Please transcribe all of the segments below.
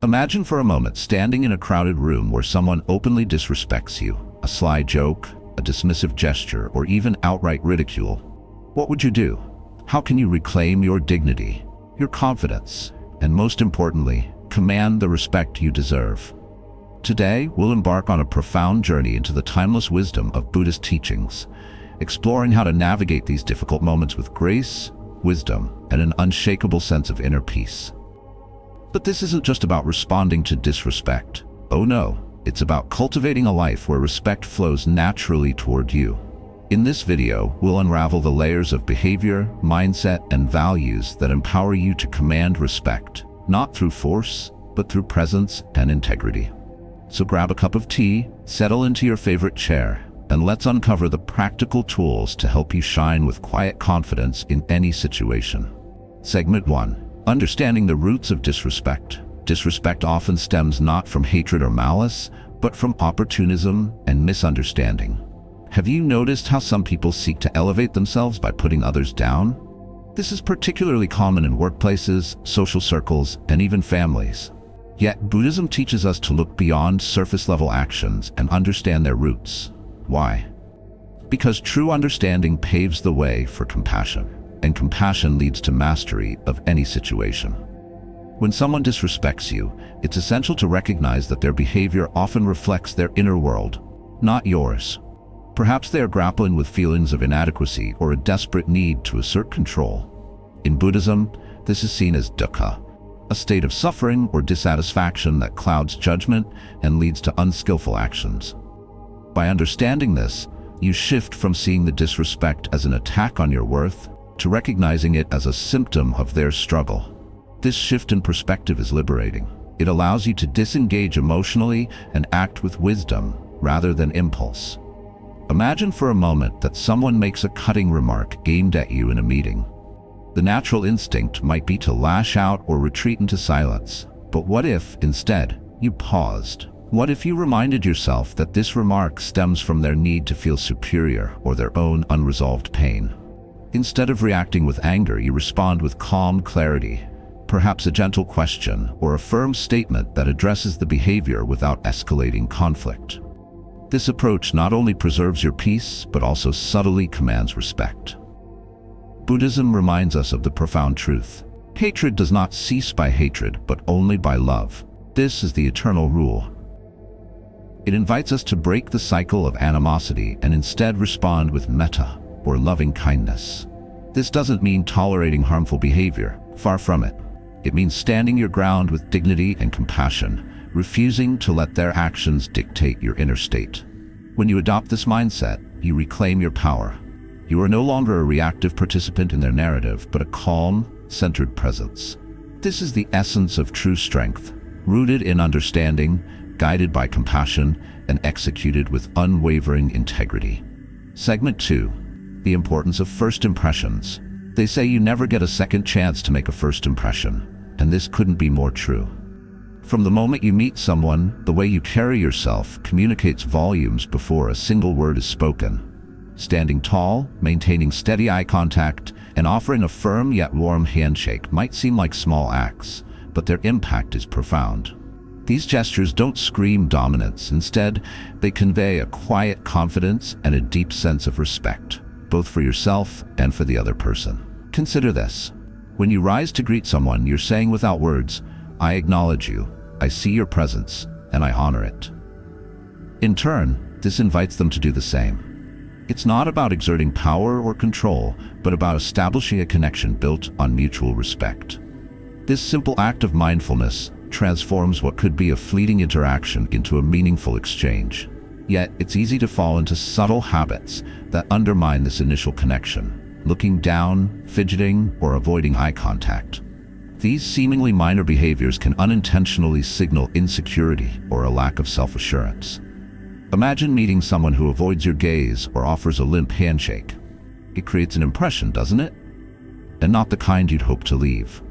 Imagine for a moment standing in a crowded room where someone openly disrespects you. A sly joke, a dismissive gesture, or even outright ridicule. What would you do? How can you reclaim your dignity, your confidence, and most importantly, command the respect you deserve? Today, we'll embark on a profound journey into the timeless wisdom of Buddhist teachings, exploring how to navigate these difficult moments with grace, wisdom, and an unshakable sense of inner peace. But this isn't just about responding to disrespect. Oh no, it's about cultivating a life where respect flows naturally toward you. In this video, we'll unravel the layers of behavior, mindset, and values that empower you to command respect, not through force, but through presence and integrity. So grab a cup of tea, settle into your favorite chair, and let's uncover the practical tools to help you shine with quiet confidence in any situation. Segment 1. Understanding the roots of disrespect. Disrespect often stems not from hatred or malice, but from opportunism and misunderstanding. Have you noticed how some people seek to elevate themselves by putting others down? This is particularly common in workplaces, social circles, and even families. Yet Buddhism teaches us to look beyond surface-level actions and understand their roots. Why? Because true understanding paves the way for compassion, and compassion leads to mastery of any situation. When someone disrespects you, it's essential to recognize that their behavior often reflects their inner world, not yours. Perhaps they are grappling with feelings of inadequacy or a desperate need to assert control. In Buddhism, this is seen as dukkha, a state of suffering or dissatisfaction that clouds judgment and leads to unskillful actions. By understanding this, you shift from seeing the disrespect as an attack on your worth to recognizing it as a symptom of their struggle. This shift in perspective is liberating. It allows you to disengage emotionally and act with wisdom rather than impulse. Imagine for a moment that someone makes a cutting remark aimed at you in a meeting. The natural instinct might be to lash out or retreat into silence. But what if, instead, you paused? What if you reminded yourself that this remark stems from their need to feel superior or their own unresolved pain? Instead of reacting with anger, you respond with calm clarity, perhaps a gentle question or a firm statement that addresses the behavior without escalating conflict. This approach not only preserves your peace, but also subtly commands respect. Buddhism reminds us of the profound truth. Hatred does not cease by hatred, but only by love. This is the eternal rule. It invites us to break the cycle of animosity and instead respond with metta, or loving kindness. This doesn't mean tolerating harmful behavior, far from it. It means standing your ground with dignity and compassion, refusing to let their actions dictate your inner state. When you adopt this mindset, you reclaim your power. You are no longer a reactive participant in their narrative, but a calm, centered presence. This is the essence of true strength, rooted in understanding, guided by compassion, and executed with unwavering integrity. Segment 2. The importance of first impressions. They say you never get a second chance to make a first impression, and this couldn't be more true. From the moment you meet someone, the way you carry yourself communicates volumes before a single word is spoken. Standing tall, maintaining steady eye contact, and offering a firm yet warm handshake might seem like small acts, but their impact is profound. These gestures don't scream dominance. Instead, they convey a quiet confidence and a deep sense of respect, both for yourself and for the other person. Consider this. When you rise to greet someone, you're saying without words, "I acknowledge you, I see your presence, and I honor it." In turn, this invites them to do the same. It's not about exerting power or control, but about establishing a connection built on mutual respect. This simple act of mindfulness transforms what could be a fleeting interaction into a meaningful exchange. Yet, it's easy to fall into subtle habits that undermine this initial connection, looking down, fidgeting, or avoiding eye contact. These seemingly minor behaviors can unintentionally signal insecurity or a lack of self-assurance. Imagine meeting someone who avoids your gaze or offers a limp handshake. It creates an impression, doesn't it? And not the kind you'd hope to leave.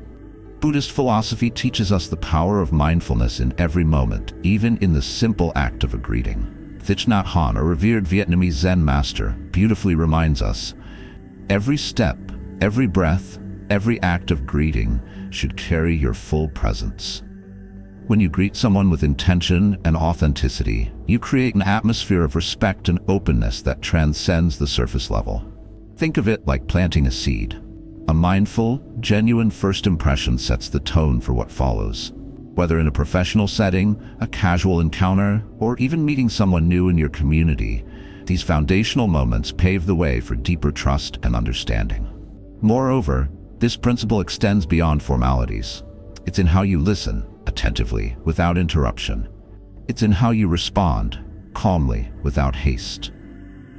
Buddhist philosophy teaches us the power of mindfulness in every moment, even in the simple act of a greeting. Thich Nhat Hanh, a revered Vietnamese Zen master, beautifully reminds us, every step, every breath, every act of greeting should carry your full presence. When you greet someone with intention and authenticity, you create an atmosphere of respect and openness that transcends the surface level. Think of it like planting a seed. A mindful, genuine first impression sets the tone for what follows. Whether in a professional setting, a casual encounter, or even meeting someone new in your community, these foundational moments pave the way for deeper trust and understanding. Moreover, this principle extends beyond formalities. It's in how you listen, attentively, without interruption. It's in how you respond, calmly, without haste.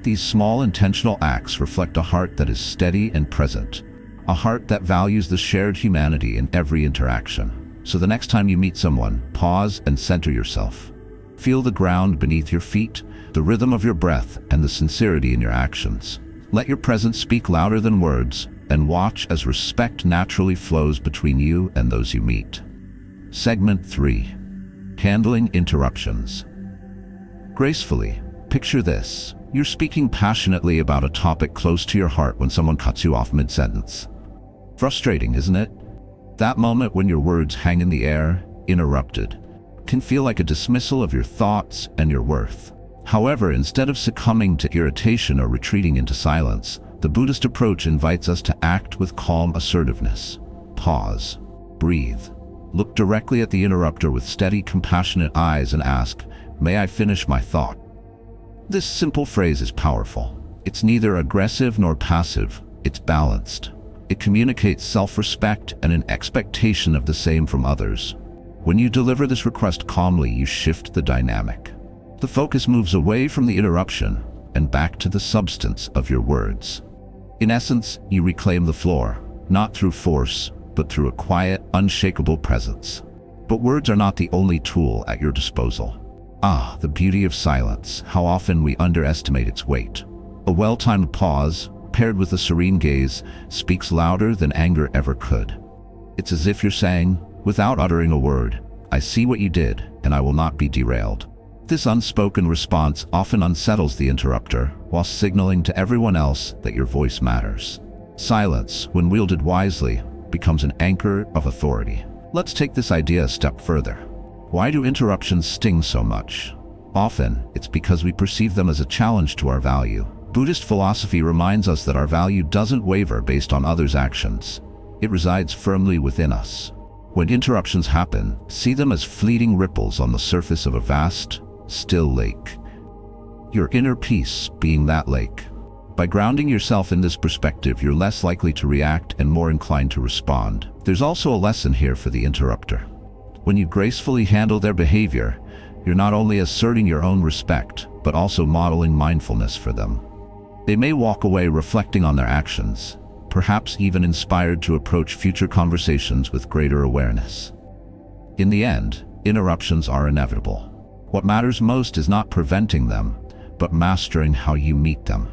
These small intentional acts reflect a heart that is steady and present, a heart that values the shared humanity in every interaction. So the next time you meet someone, pause and center yourself. Feel the ground beneath your feet, the rhythm of your breath, and the sincerity in your actions. Let your presence speak louder than words, and watch as respect naturally flows between you and those you meet. Segment 3. Handling interruptions. Gracefully. Picture this. You're speaking passionately about a topic close to your heart when someone cuts you off mid-sentence. Frustrating, isn't it? That moment when your words hang in the air, interrupted, can feel like a dismissal of your thoughts and your worth. However, instead of succumbing to irritation or retreating into silence, the Buddhist approach invites us to act with calm assertiveness. Pause. Breathe. Look directly at the interrupter with steady, compassionate eyes and ask, "May I finish my thought?" This simple phrase is powerful. It's neither aggressive nor passive. It's balanced. It communicates self-respect and an expectation of the same from others. When you deliver this request calmly, you shift the dynamic. The focus moves away from the interruption and back to the substance of your words. In essence, you reclaim the floor, not through force, but through a quiet, unshakable presence. But words are not the only tool at your disposal. Ah, the beauty of silence, how often we underestimate its weight. A well-timed pause, paired with a serene gaze, speaks louder than anger ever could. It's as if you're saying, without uttering a word, "I see what you did, and I will not be derailed." This unspoken response often unsettles the interrupter, while signaling to everyone else that your voice matters. Silence, when wielded wisely, becomes an anchor of authority. Let's take this idea a step further. Why do interruptions sting so much? Often, it's because we perceive them as a challenge to our value. Buddhist philosophy reminds us that our value doesn't waver based on others' actions. It resides firmly within us. When interruptions happen, see them as fleeting ripples on the surface of a vast, still lake. Your inner peace being that lake. By grounding yourself in this perspective, you're less likely to react and more inclined to respond. There's also a lesson here for the interrupter. When you gracefully handle their behavior, you're not only asserting your own respect, but also modeling mindfulness for them. They may walk away reflecting on their actions, perhaps even inspired to approach future conversations with greater awareness. In the end, interruptions are inevitable. What matters most is not preventing them, but mastering how you meet them.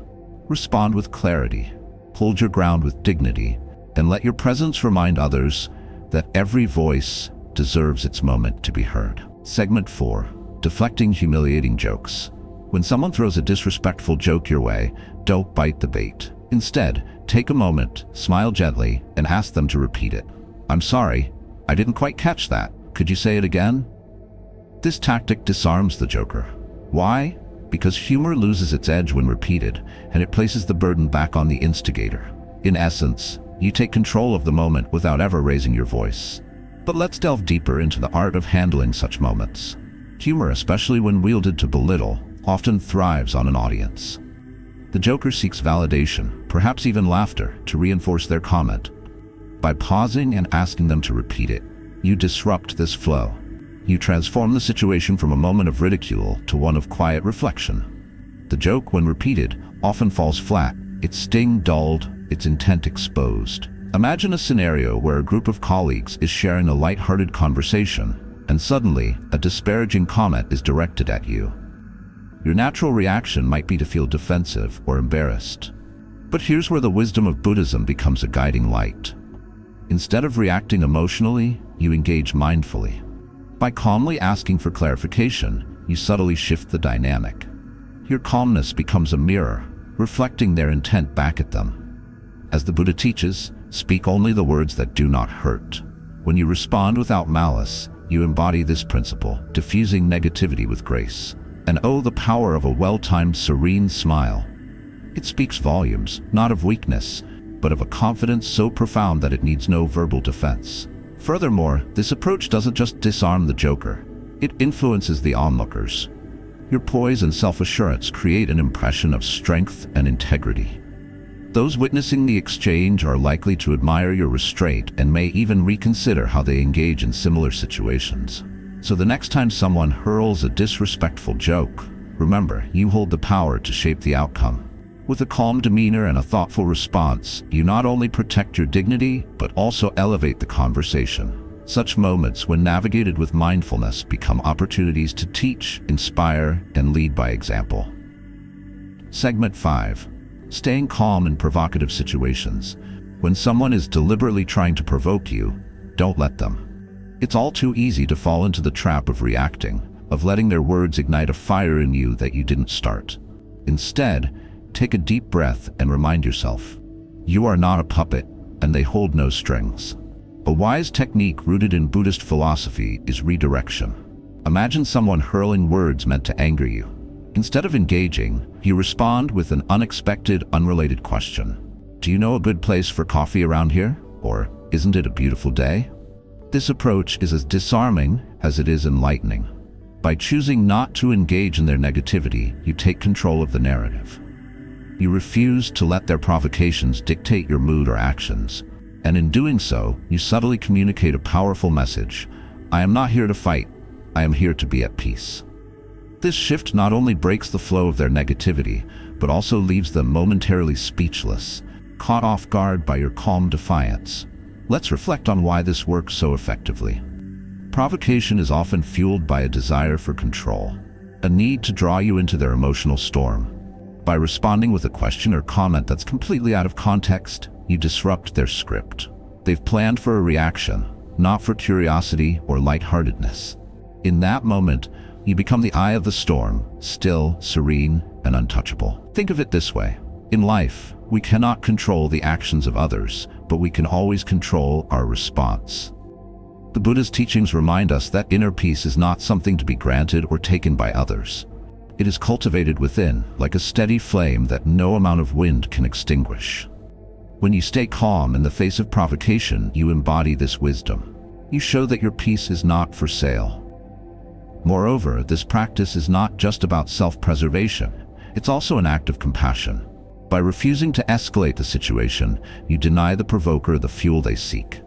Respond with clarity, hold your ground with dignity, and let your presence remind others that every voice deserves its moment to be heard. Segment 4. Deflecting Humiliating Jokes. When someone throws a disrespectful joke your way, don't bite the bait. Instead, take a moment, smile gently, and ask them to repeat it. "I'm sorry, I didn't quite catch that. Could you say it again?" This tactic disarms the joker. Why? Because humor loses its edge when repeated, and it places the burden back on the instigator. In essence, you take control of the moment without ever raising your voice. But let's delve deeper into the art of handling such moments. Humor, especially when wielded to belittle, often thrives on an audience. The joker seeks validation, perhaps even laughter, to reinforce their comment. By pausing and asking them to repeat it, you disrupt this flow. You transform the situation from a moment of ridicule to one of quiet reflection. The joke, when repeated, often falls flat, its sting dulled, its intent exposed. Imagine a scenario where a group of colleagues is sharing a light-hearted conversation, and suddenly, a disparaging comment is directed at you. Your natural reaction might be to feel defensive or embarrassed. But here's where the wisdom of Buddhism becomes a guiding light. Instead of reacting emotionally, you engage mindfully. By calmly asking for clarification, you subtly shift the dynamic. Your calmness becomes a mirror, reflecting their intent back at them. As the Buddha teaches, speak only the words that do not hurt. When you respond without malice, you embody this principle, diffusing negativity with grace. And oh, the power of a well-timed, serene smile. It speaks volumes, not of weakness, but of a confidence so profound that it needs no verbal defense. Furthermore, this approach doesn't just disarm the joker, it influences the onlookers. Your poise and self-assurance create an impression of strength and integrity. Those witnessing the exchange are likely to admire your restraint and may even reconsider how they engage in similar situations. So the next time someone hurls a disrespectful joke, remember, you hold the power to shape the outcome. With a calm demeanor and a thoughtful response, you not only protect your dignity, but also elevate the conversation. Such moments, when navigated with mindfulness, become opportunities to teach, inspire, and lead by example. Segment 5. Staying calm in provocative situations. When someone is deliberately trying to provoke you, don't let them. It's all too easy to fall into the trap of reacting, of letting their words ignite a fire in you that you didn't start. Instead, take a deep breath and remind yourself, you are not a puppet, and they hold no strings. A wise technique rooted in Buddhist philosophy is redirection. Imagine someone hurling words meant to anger you. Instead of engaging, you respond with an unexpected, unrelated question. Do you know a good place for coffee around here? Or, isn't it a beautiful day? This approach is as disarming as it is enlightening. By choosing not to engage in their negativity, you take control of the narrative. You refuse to let their provocations dictate your mood or actions. And in doing so, you subtly communicate a powerful message. I am not here to fight. I am here to be at peace. This shift not only breaks the flow of their negativity, but also leaves them momentarily speechless, caught off guard by your calm defiance. Let's reflect on why this works so effectively. Provocation is often fueled by a desire for control, a need to draw you into their emotional storm. By responding with a question or comment that's completely out of context, you disrupt their script. They've planned for a reaction, not for curiosity or lightheartedness. In that moment, you become the eye of the storm, still, serene, and untouchable. Think of it this way. In life, we cannot control the actions of others, but we can always control our response. The Buddha's teachings remind us that inner peace is not something to be granted or taken by others. It is cultivated within, like a steady flame that no amount of wind can extinguish. When you stay calm in the face of provocation, you embody this wisdom. You show that your peace is not for sale. Moreover, this practice is not just about self-preservation. It's also an act of compassion. By refusing to escalate the situation, you deny the provoker the fuel they seek.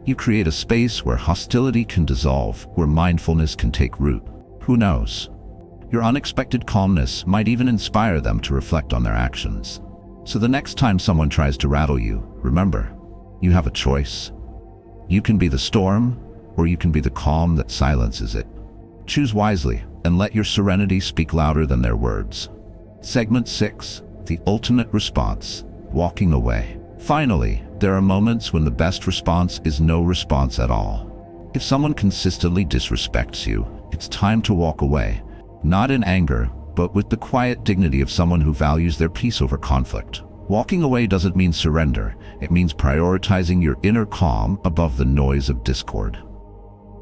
You create a space where hostility can dissolve, where mindfulness can take root. Who knows? Your unexpected calmness might even inspire them to reflect on their actions. So the next time someone tries to rattle you, remember, you have a choice. You can be the storm, or you can be the calm that silences it. Choose wisely, and let your serenity speak louder than their words. Segment 6. The ultimate response. Walking away. Finally, there are moments when the best response is no response at all. If someone consistently disrespects you, it's time to walk away. Not in anger, but with the quiet dignity of someone who values their peace over conflict. Walking away doesn't mean surrender. It means prioritizing your inner calm above the noise of discord.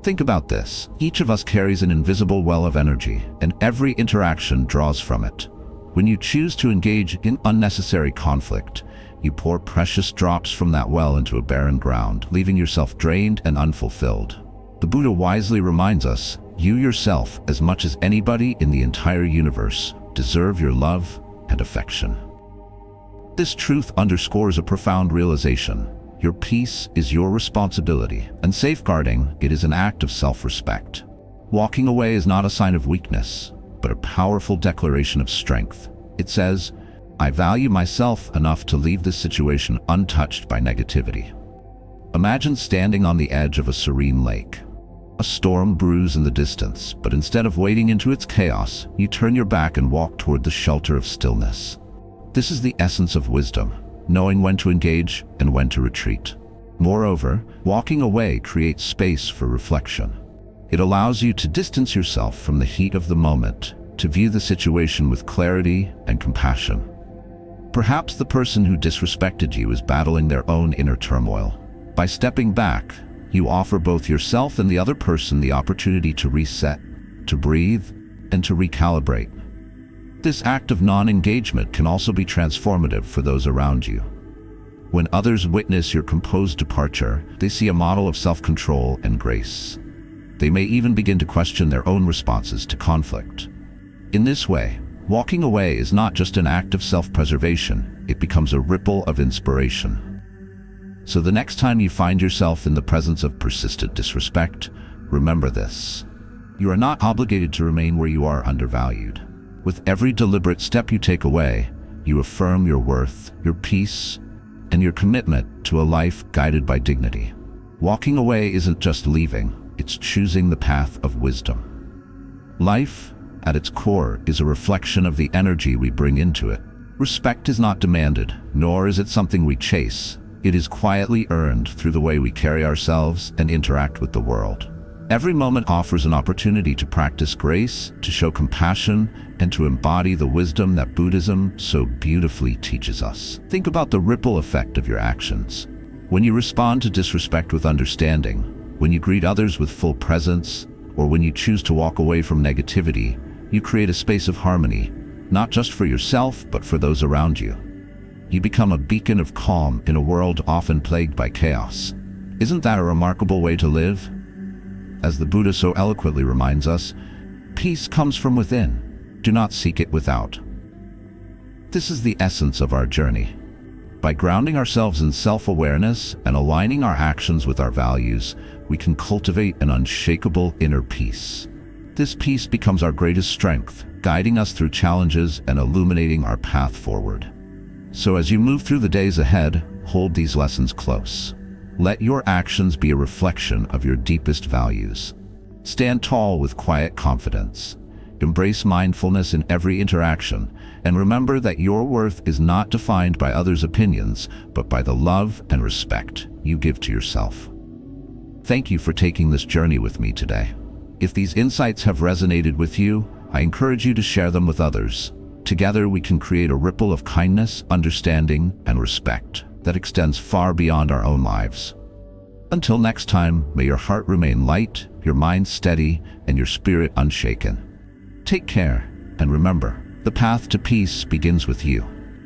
Think about this. Each of us carries an invisible well of energy, and every interaction draws from it. When you choose to engage in unnecessary conflict, you pour precious drops from that well into a barren ground, leaving yourself drained and unfulfilled. The Buddha wisely reminds us, you yourself, as much as anybody in the entire universe, deserve your love and affection. This truth underscores a profound realization. Your peace is your responsibility, and safeguarding it is an act of self-respect. Walking away is not a sign of weakness, but a powerful declaration of strength. It says, I value myself enough to leave this situation untouched by negativity. Imagine standing on the edge of a serene lake. A storm brews in the distance, but instead of wading into its chaos, you turn your back and walk toward the shelter of stillness. This is the essence of wisdom, knowing when to engage and when to retreat. Moreover, walking away creates space for reflection. It allows you to distance yourself from the heat of the moment, to view the situation with clarity and compassion. Perhaps the person who disrespected you is battling their own inner turmoil. By stepping back, You offer both yourself and the other person the opportunity to reset, to breathe, and to recalibrate. This act of non-engagement can also be transformative for those around you. When others witness your composed departure, they see a model of self-control and grace. They may even begin to question their own responses to conflict. In this way, walking away is not just an act of self-preservation, it becomes a ripple of inspiration. So the next time you find yourself in the presence of persistent disrespect, remember this. You are not obligated to remain where you are undervalued. With every deliberate step you take away, you affirm your worth, your peace, and your commitment to a life guided by dignity. Walking away isn't just leaving, it's choosing the path of wisdom. Life, at its core, is a reflection of the energy we bring into it. Respect is not demanded, nor is it something we chase. It is quietly earned through the way we carry ourselves and interact with the world. Every moment offers an opportunity to practice grace, to show compassion, and to embody the wisdom that Buddhism so beautifully teaches us. Think about the ripple effect of your actions. When you respond to disrespect with understanding, when you greet others with full presence, or when you choose to walk away from negativity, you create a space of harmony, not just for yourself, but for those around you. You become a beacon of calm in a world often plagued by chaos. Isn't that a remarkable way to live? As the Buddha so eloquently reminds us, peace comes from within. Do not seek it without. This is the essence of our journey. By grounding ourselves in self-awareness and aligning our actions with our values, we can cultivate an unshakable inner peace. This peace becomes our greatest strength, guiding us through challenges and illuminating our path forward. So as you move through the days ahead, hold these lessons close. Let your actions be a reflection of your deepest values. Stand tall with quiet confidence. Embrace mindfulness in every interaction, and remember that your worth is not defined by others' opinions, but by the love and respect you give to yourself. Thank you for taking this journey with me today. If these insights have resonated with you, I encourage you to share them with others. Together we can create a ripple of kindness, understanding, and respect that extends far beyond our own lives. Until next time, may your heart remain light, your mind steady, and your spirit unshaken. Take care, and remember, the path to peace begins with you.